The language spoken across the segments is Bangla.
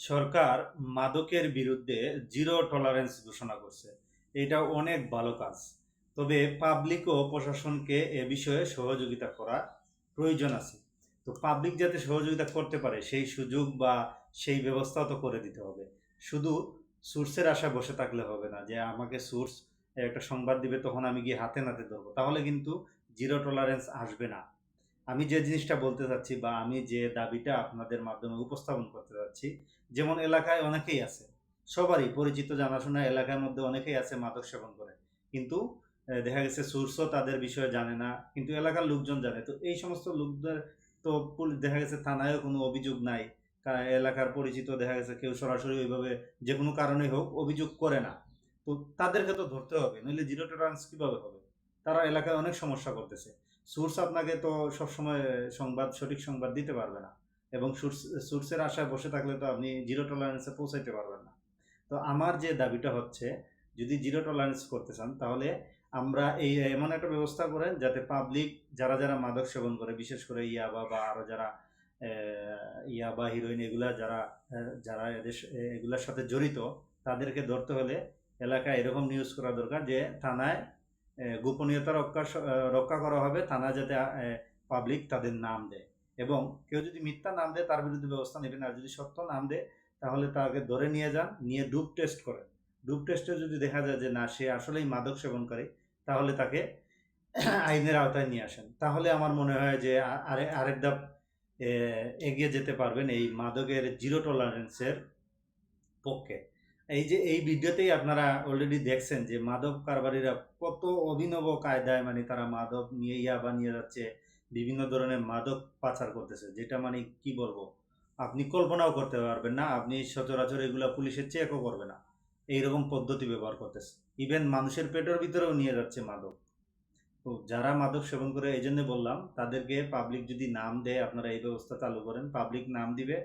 সরকার মাদকের বিরুদ্ধে জিরো টলারেন্স ঘোষণা করছে। এটা অনেক ভালো কাজ। তবে পাবলিক ও প্রশাসনকে এ বিষয়ে সহযোগিতা করা প্রয়োজন আছে। তো পাবলিক যাতে সহযোগিতা করতে পারে সেই সুযোগ বা সেই ব্যবস্থাও তো করে দিতে হবে। শুধু সোর্সের আশায় বসে থাকলে হবে না যে আমাকে সোর্স একটা সংবাদ দিবে তখন আমি গিয়ে হাতে নাতে ধরবো, তাহলে কিন্তু জিরো টলারেন্স আসবে না। আমি যে জিনিসটা বলতে চাচ্ছি বা আমি যে দাবিটা আপনাদের মাধ্যমে উপস্থাপন করতে চাচ্ছি, যেমন এলাকায় অনেকেই আছে, সবারই পরিচিত জানাশোনা এলাকার মধ্যে অনেকেই আছে মাদক সেবন করে, কিন্তু দেখা গেছে সোর্সও তাদের বিষয়ে জানে না, কিন্তু এলাকার লোকজন জানে। তো এই সমস্ত লোকদের তো দেখা গেছে থানায়ও কোনো অভিযোগ নাই, এলাকার পরিচিত দেখা গেছে কেউ সরাসরি ওইভাবে যে কোনো কারণে হোক অভিযোগ করে না। তো তাদেরকে তো ধরতে হবে, নইলে জিরো টলারেন্স কিভাবে হবে? তারা এলাকায় অনেক সমস্যা করতেছে। সোর্স আপনাকে তো সবসময় সঠিক সংবাদ দিতে পারবে না, এবং সোর্সের আশায় বসে থাকলে তো আপনি জিরো টলারেন্সে পৌঁছাইতে পারবেন না। তো আমার যে দাবিটা হচ্ছে, যদি জিরো টলারেন্স করতে চান তাহলে আমরা এই এমন একটা ব্যবস্থা করেন যাতে পাবলিক যারা যারা মাদক সেবন করে, বিশেষ করে ইয়াবা বা আরো যারা ইয়াবা হিরোইন এগুলা যারা যারা এগুলার সাথে জড়িত, তাদেরকে ধরতে হলে এলাকায় এরকম নিউজ করা দরকার যে থানায় গোপনীয়তা রক্ষা করা হবে, থানা যাতে পাবলিক তাদের নাম দেয়, এবং কেউ যদি মিথ্যা নাম দেয় তার বিরুদ্ধে ব্যবস্থা নেবেন, আর যদি সত্য নাম দেয় তাহলে তাকে ধরে নিয়ে যান, নিয়ে ডুপ টেস্ট করেন। ডুপ টেস্টে যদি দেখা যায় যে না, সে আসলেই মাদক সেবনকারী, তাহলে তাকে আইনের আওতায় নিয়ে আসেন। তাহলে আমার মনে হয় যে আরেক ধাপ এগিয়ে যেতে পারবেন এই মাদকের জিরো টলারেন্সের পক্ষে। এই যে এই ভিডিওতেই আপনারা অলরেডি দেখছেন যে মাদক কারবারিরা কত অভিনব কায়দায় মানে তারা মাদক নিয়ে ইয়াবা নিয়ে যাচ্ছে, বিভিন্ন ধরনের মাদক পাচার করতেছে, যেটা মানে কি বলবো, আপনি কল্পনাও করতে পারবেন না। আপনি সচরাচর এগুলা পুলিশের চেকও করবে না, এইরকম পদ্ধতি ব্যবহার করতেছে। ইভেন মানুষের পেটের ভিতরেও নিয়ে যাচ্ছে মাদক। তো যারা মাদক সেবন করে, এই জন্য বললাম তাদেরকে পাবলিক যদি নাম দেয়, আপনারা এই ব্যবস্থা চালু করেন, পাবলিক নাম দিবে,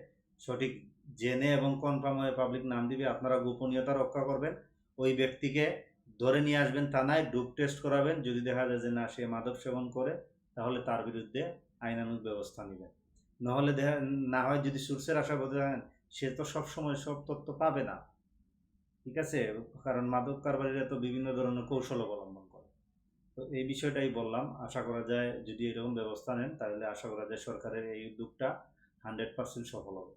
সঠিক জেনে এবং কনফার্ম হয়ে পাবলিক নাম দিবে, আপনারা গোপনীয়তা রক্ষা করবেন, ওই ব্যক্তিকে ধরে নিয়ে আসবেন থানায়, ডুপ টেস্ট করাবেন, যদি দেখা যায় যে না সে মাদক সেবন করে তাহলে তার বিরুদ্ধে আইনানুগ ব্যবস্থা নেবেন। নাহলে না হয় যদি সোর্সের আশা করতে থাকেন, সে তো সবসময় সব তথ্য পাবে না। ঠিক আছে, কারণ মাদক কারবারিরা তো বিভিন্ন ধরনের কৌশল অবলম্বন করে। তো এই বিষয়টাই বললাম, আশা করা যায় যদি এরকম ব্যবস্থা নেন তাহলে আশা করা যায় সরকারের এই উদ্যোগটা 100% সফল হবে।